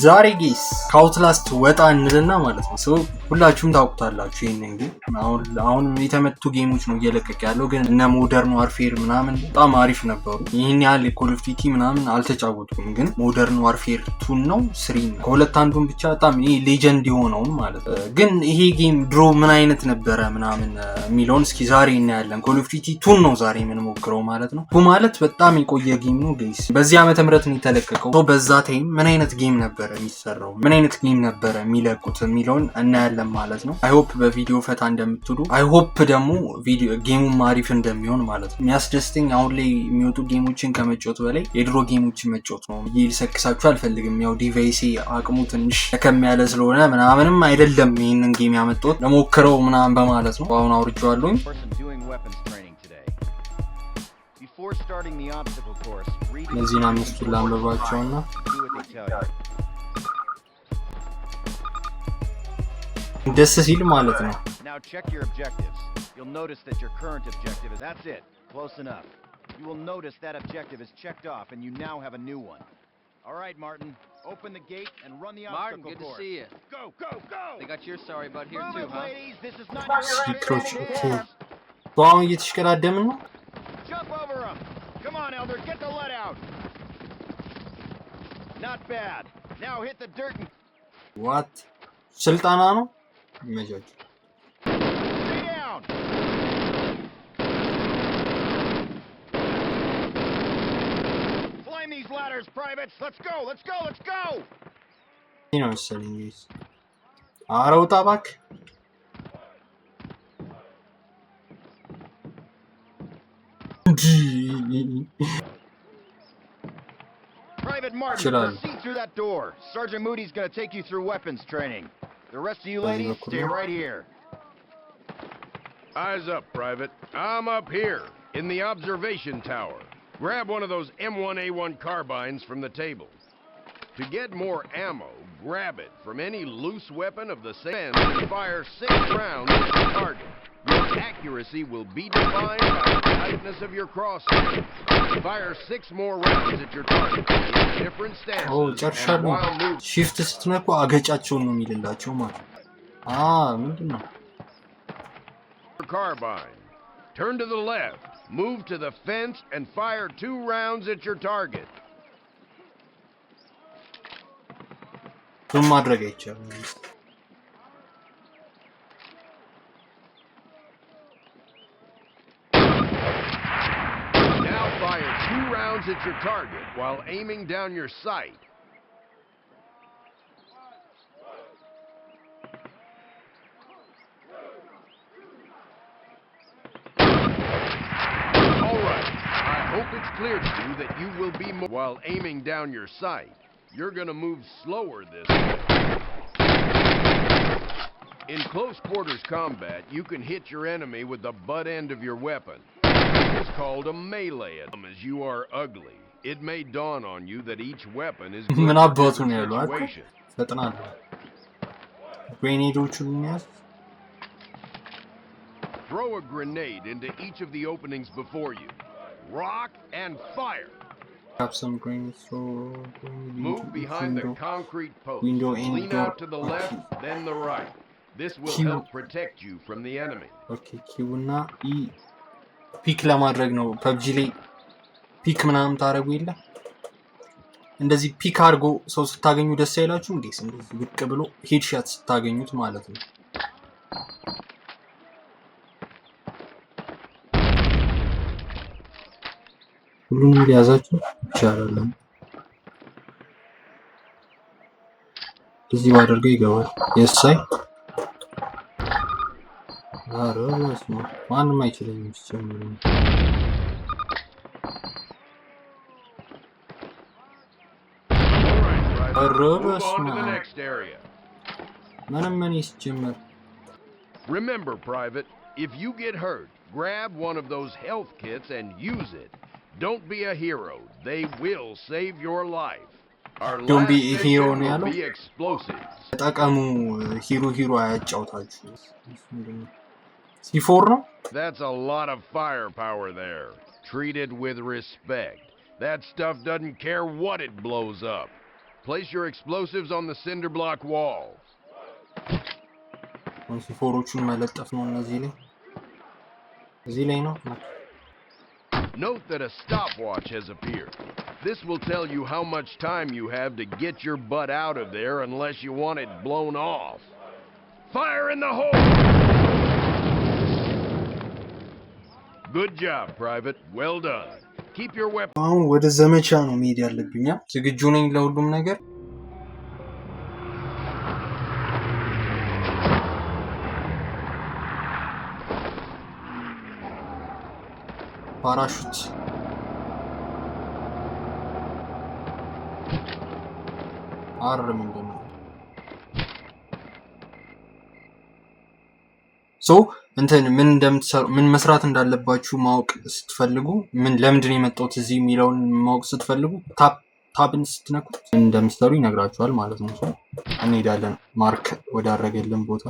ዛሬ ጌስ ከአውትላስት ወጣ እንልና ማለት ነው። ሰው ሁላችሁም ታውቁታላችሁ ይሄንን ጌም። አሁን የተመቱ ጌሞች ነው እየለቀቀ ያለው፣ ግን እነ ሞደርን ዋርፌር ምናምን በጣም አሪፍ ነበሩ። ይህን ያህል ኮል ኦፍ ዲቲ ምናምን አልተጫወትኩም፣ ግን ሞደርን ዋርፌር 2 ነው 3 ነው ከሁለት አንዱን ብቻ በጣም ይሄ ሌጀንድ የሆነውን ማለት ነው። ግን ይሄ ጌም ድሮ ምን አይነት ነበረ ምናምን የሚለውን እስኪ ዛሬ እናያለን። ኮል ኦፍ ዲቲ 2 ነው ዛሬ የምንሞክረው ማለት ነው። ማለት በጣም የቆየ ጌም ነው ጌስ። በዚህ ዓመተ ምህረት ነው የተለቀቀው። በዛ ታይም ምን አይነት ጌም ነበረ የሚሰራው፣ ምን አይነት ጌም ነበረ የሚለቁት የሚለውን እናያለን ማለት ነው። አይ ሆፕ በቪዲዮ ፈታ እንደምትሉ፣ አይ ሆፕ ደግሞ ጌሙም አሪፍ እንደሚሆን ማለት ነው። የሚያስደስተኝ አሁን ላይ የሚወጡ ጌሞችን ከመጫወት በላይ የድሮ ጌሞችን መጫወት ነው። ልሰክሳችሁ አልፈልግም። ያው ዲቫይሴ አቅሙ ትንሽ ከም ያለ ስለሆነ ምናምንም አይደለም ይህንን ጌም ያመጣሁት ለሞክረው ምናምን በማለት ነው። አሁን አውርጄዋለሁኝ። እነዚህን አምስቱን ላንብባቸውና ደስ ሲል ማለት ነው። Now check your objectives. You'll notice that your current objective is that's it. Close enough. You will notice that objective is checked off and you now have a new one. All right, Martin. Open the gate and run the obstacle course. Martin, good to see you. Go, go, go. They got your sorry butt here too, huh? Ladies, this is not your okay. Wow, እየተሽከራደምን ነው። Jump over him. Come on, Elder, get the let out. Not bad. Now hit the dirt and What? ስልጣና ነው መጃጅ Climb these ladders, privates. Let's go. Let's go. Let's go. You know selling these. ኧረ ውጣ እባክህ። Private Martin, proceed through that door. Sergeant Moody's going to take you through weapons training. The rest of you ladies, stay right here. Eyes up, Private. I'm up here, in the observation tower. Grab one of those M1A1 carbines from the table. To get more ammo, grab it from any loose weapon of the same and fire 6 rounds at the target. Your accuracy will be defined by the tightness of your crosshair. Fire 6 more rounds at your target. Different stances and while moving. Shift ስትነኩ አገጫቸውን ነው የሚልላቸው ማለት ምንድነው? Carbine. Turn to the left. Move to the fence and fire 2 rounds at your target. ምን ማድረግ አይቻልም? Fire 2 rounds at your target while aiming down your sight. All right. I hope it's clear to you that you will be while aiming down your sight. You're going to move slower this way. In close quarters combat, you can hit your enemy with the butt end of your weapon. It's called a melee. As you are ugly, it may dawn on you that each weapon is good for situation. Throw a grenade into each of the openings before you. Rock and fire. Have some greens, so move behind the concrete post. Lean out to the left, then the right. This will help protect you from the enemy. Okay, Q-na E. ፒክ ለማድረግ ነው። ፐብጂ ላይ ፒክ ምናምን ታረጉ የለ እንደዚህ ፒክ አድርጎ ሰው ስታገኙ ደስ አይላችሁ እንዴ? እንደዚህ ብቅ ብሎ ሄድሻት ስታገኙት ማለት ነው። ሁሉንም ሊያዛችሁ ይቻላል። እዚህ ባደርገው ይገባል። የሳይ ማንም አይችልም ሲጀምር Remember, Private, if you get hurt, grab one of those health kits and use it. Don't be a hero. They will save your life. Our Don't be a hero will be explosives. C4 no? That's a lot of firepower there. Treat it with respect. That stuff doesn't care what it blows up. Place your explosives on the cinder block wall. ሲፎሮቹን መለጠፍ ነው እዚህ ላይ ነው Note that a stopwatch has appeared. This will tell you how much time you have to get your butt out of there unless you want it blown off. Fire in the hole! Good job, Private. Well done. Keep your weapon. አሁን ወደ ዘመቻ ነው መሄድ ያለብኝ። ዝግጁ ነኝ ለሁሉም ነገር። ፓራሹት ምንድነው? ምን መስራት እንዳለባችሁ ማወቅ ስትፈልጉ ለምንድን ነው የመጣሁት እዚህ የሚለውን ማወቅ ስትፈልጉ ታብን ስትነኩት እንደምትሰሩ ይነግራችኋል ማለት ነው። እንሄዳለን ማርክ ወዳረገልን ቦታ።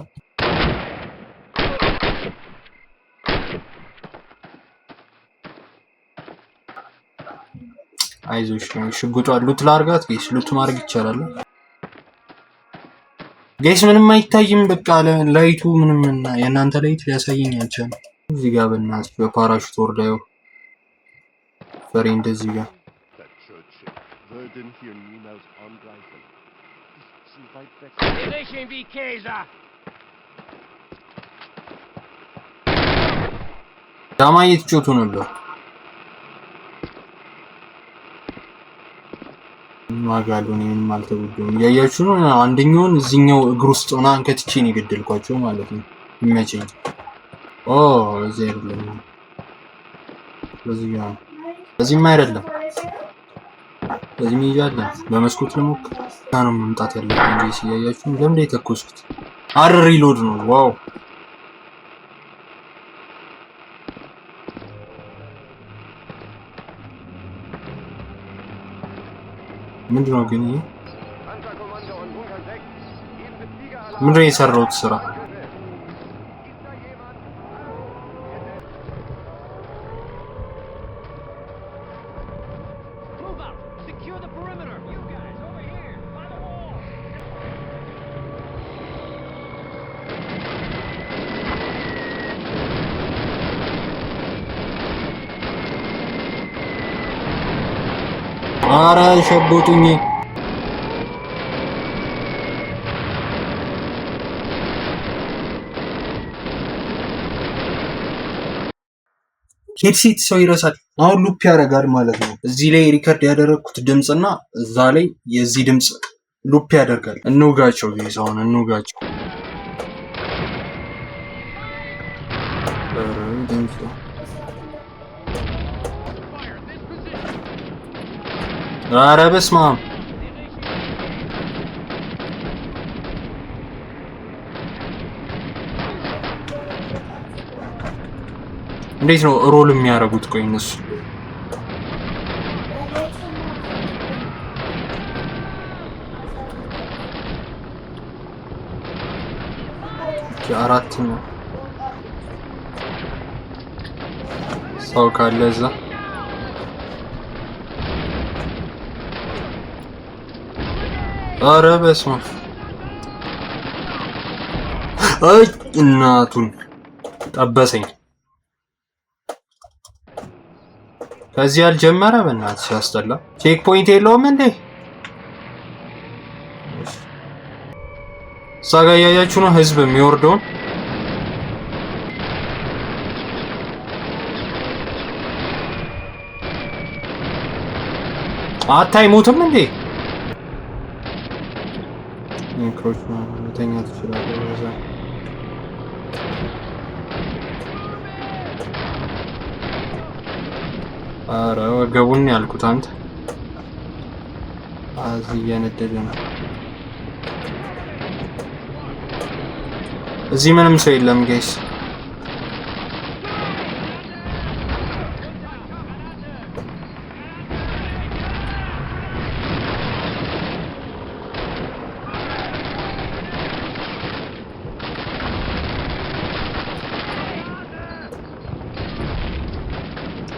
አይዞሽ ሽጉጧ ሉት ላርጋት ጋይስ። ሉት ማድረግ ይቻላል ጋይስ። ምንም አይታይም በቃ ላይቱ ምንም እና የእናንተ ላይት ሊያሳየኝ አልቻለም። እዚህ ጋር በእናትሽ በፓራሹት ወርዳዩ ፈሬ እንደዚህ ጋር ዳማ እየተጮቱ ነበር። ማጋሉን ምንም አልተጎዱም። ያያችሁ ነው። አንደኛውን እዚህኛው እግር ውስጥ ሆና አንከትቼ ነው የገደልኳቸው ማለት ነው። ይመቸኝ። እዚህ አይደለም፣ እዚህም አይደለም፣ እዚህም ይያለን። በመስኮት ለሞክ ነው መምጣት ያለብኝ እንጂ ሲያያችሁ ለምን የተኮስኩት ሪሎድ ነው። ዋው ምንድነው ግን ይሄ? ምንድነው የሰራሁት ስራ? አረ ሸቦጡኝ። ሄድሴት ሰው ይረሳል። አሁን ሉፕ ያደርጋል ማለት ነው። እዚህ ላይ ሪከርድ ያደረግኩት ድምፅና እዛ ላይ የዚህ ድምፅ ሉፕ ያደርጋል። እንውጋቸው ጌስ፣ አሁን እንውጋቸው። ኧረ በስመ አብ እንዴት ነው ሮል የሚያደርጉት? ቆይ እነሱ አራት ነው ሰው ካለ እዛ ኧረ በስመ አብ እናቱን ጠበሰኝ። ከዚህ ያልጀመረ በእናትህ ሲያስጠላ። ቼክ ፖይንት የለውም እንዴ? እዛ ጋ እያያችሁ ነው ህዝብ የሚወርደውን። አታይሙትም እንዴ? ክሮች መተኛ ትችላለህ። ኧረ ወገቡን ያልኩት አንተ እዚህ እየነደደ ነው። እዚህ ምንም ሰው የለም ጋይስ።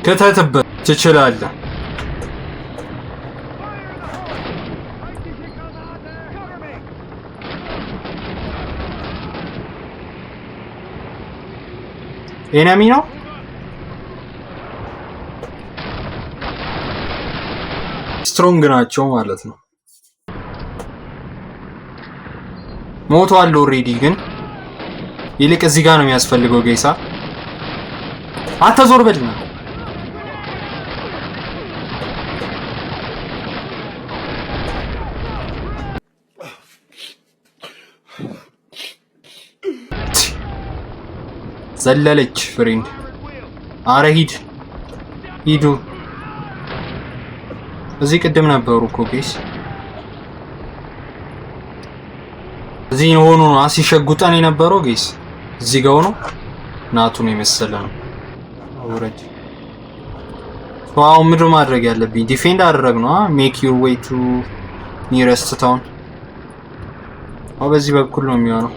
ክትትበት ትችላለህ። ኤነሚ ነው ስትሮንግ ናቸው ማለት ነው። ሞቷል ኦሬዲ ግን ይልቅ እዚህ ጋር ነው የሚያስፈልገው ጌሳ አተዞር በልና ዘለለች ፍሬንድ አረ ሂዱ እዚህ ቅድም ነበሩ እኮ ጌስ እዚህ ሆኖ ነው ሲሸጉጣን የነበረው ጌስ እዚህ ጋር ሆኖ ናቱን የመሰለ ነው አውረድ ዋው ምንድን ማድረግ ያለብኝ ዲፌንድ አደረግ ነው ሜክ ዩር ዌይ ቱ ኒረስት ታውን አው በዚህ በኩል ነው የሚሆነው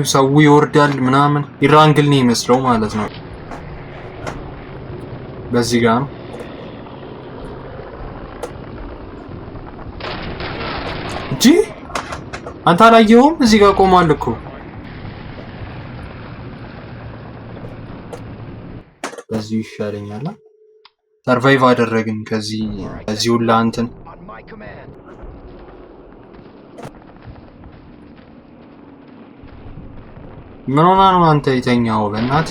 ሰው ይወርዳል ምናምን ይራንግል ነው የሚመስለው ማለት ነው በዚህ ጋር እንጂ አንተ አላየኸውም እዚህ ጋር ቆሟል እኮ በዚህ ይሻለኛል ሰርቫይቭ አደረግን ከዚህ ሁላ እንትን ምን ሆና ነው አንተ የተኛው በእናት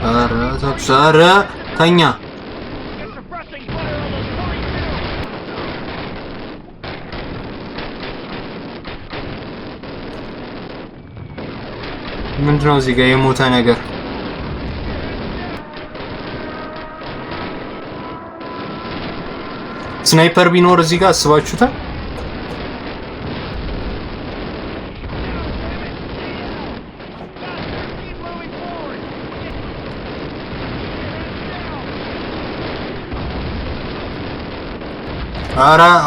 አረ ተብሰረ ተኛ ምንድነው እዚህ ጋር የሞተ ነገር ስናይፐር ቢኖር እዚህ ጋር አስባችሁታል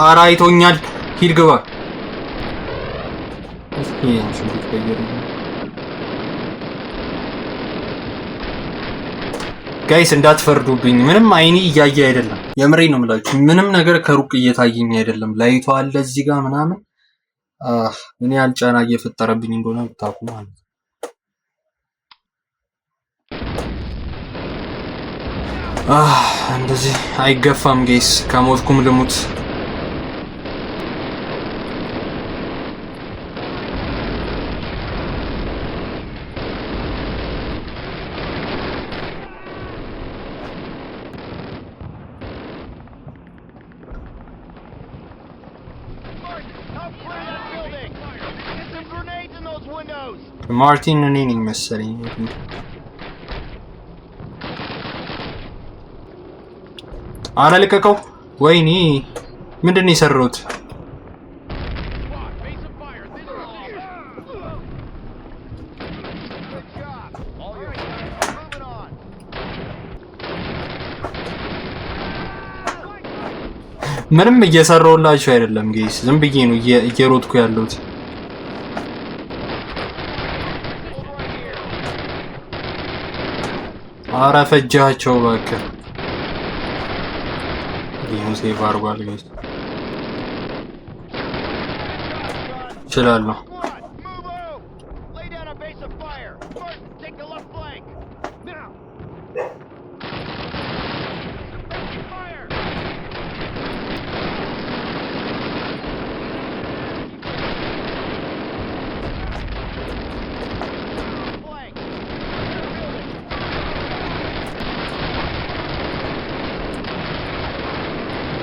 አራ አይቶኛል ሂድ ግባ እስኪ አንቺ ትቀየር ጋይስ እንዳትፈርዱብኝ ምንም አይኔ እያየ አይደለም የምሬ ነው የምላችሁ ምንም ነገር ከሩቅ እየታየኝ አይደለም ላይቷ አለ እዚህ ጋር ምናምን ምን ያህል ጫና እየፈጠረብኝ እንደሆነ ብታውቁ ማለት ነው እንደዚህ አይገፋም ጋይስ ከሞትኩም ልሙት ማርቲን እኔ ነኝ መሰለኝ አላለቀቀው ወይኔ ምንድነው የሰሩት ምንም እየሰራውላችሁ አይደለም ጋይስ ዝም ብዬ ነው እየሮጥኩ ያለሁት አረ ፈጃቸው በቃ ጌም ሴቭ አድርጓል ጋይስ ይችላል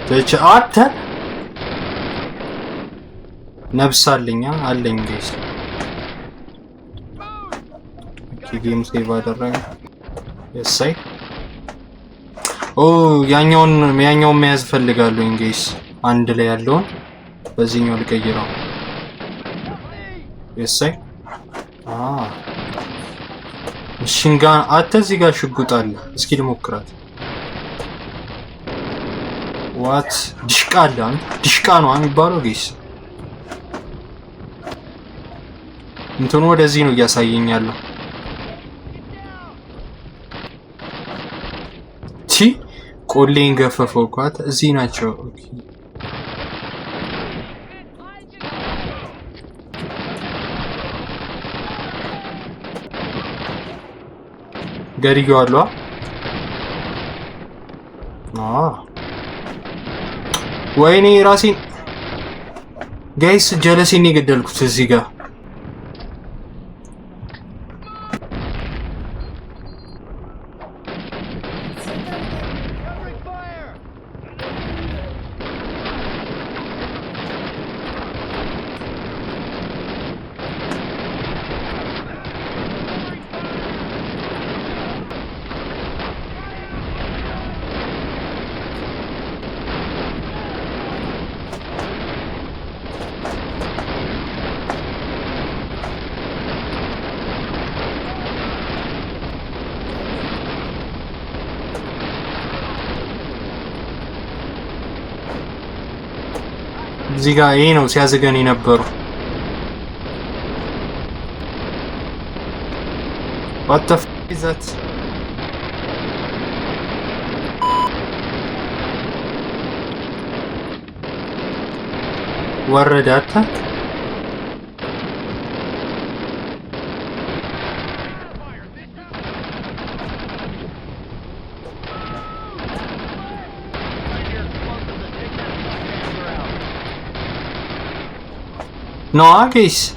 ተቻአተ ነብሳለኛ አለኝ ጋይስ ጌም ሴቭ አደረገ እሰይ ያኛውን መያዝ ፈልጋለሁ ጋይስ አንድ ላይ ያለውን በዚህኛው ልቀይረው እሰይ ሽንጋ አተዚህ ጋር ሽጉጥ አለ እስኪ ልሞክራት ዋት ዲሽቃ ነው የሚባለው ጋይስ እንትኑ ወደዚህ ነው እያሳየኛለሁ ቆሌን ገፈፈው ኳት እዚህ ናቸው ኦኬ ገድዬዋለሁ። ወይኔ ራሴን ጋይስ ጀለሴን የገደልኩት እዚህ ጋር እዚህ ጋር ይሄ ነው ሲያዘገን የነበሩ what the f is that ወረዳታ No, guys.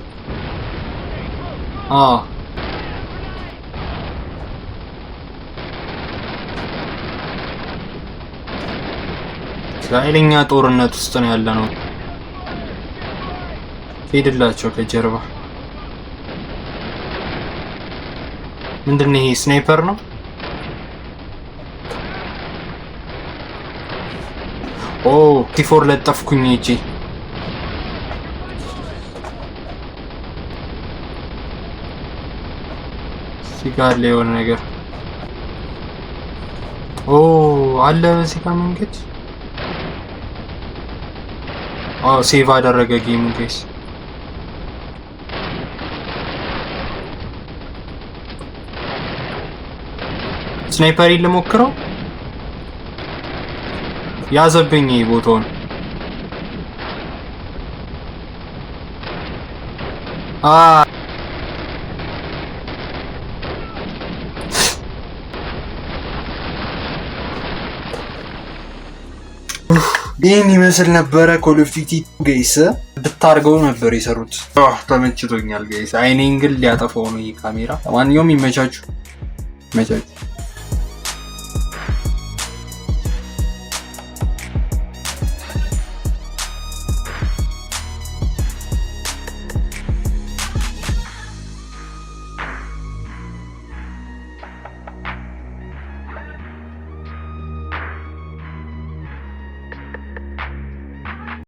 ኃይለኛ ጦርነት ውስጥ ነው ያለነው። ሄድላቸው ከጀርባ ምንድነው? ይሄ ስናይፐር ነው። ኦ ቲ4 ለጠፍኩኝ እጄ ሲጋር ላይ የሆነ ነገር አለ በዚህ ጋር መንገድ ሴቭ አደረገ ጌሙ ጋይስ ስናይፐሪን ልሞክረው ያዘብኝ ቦታውን ይህን ይመስል ነበረ ኮል ኦፍ ዲዩቲ ጋይስ ብታርገው ነበር የሰሩት ተመችቶኛል ጋይስ አይኔን ግን ሊያጠፋው ነው ይሄ ካሜራ ለማንኛውም ይመቻችሁ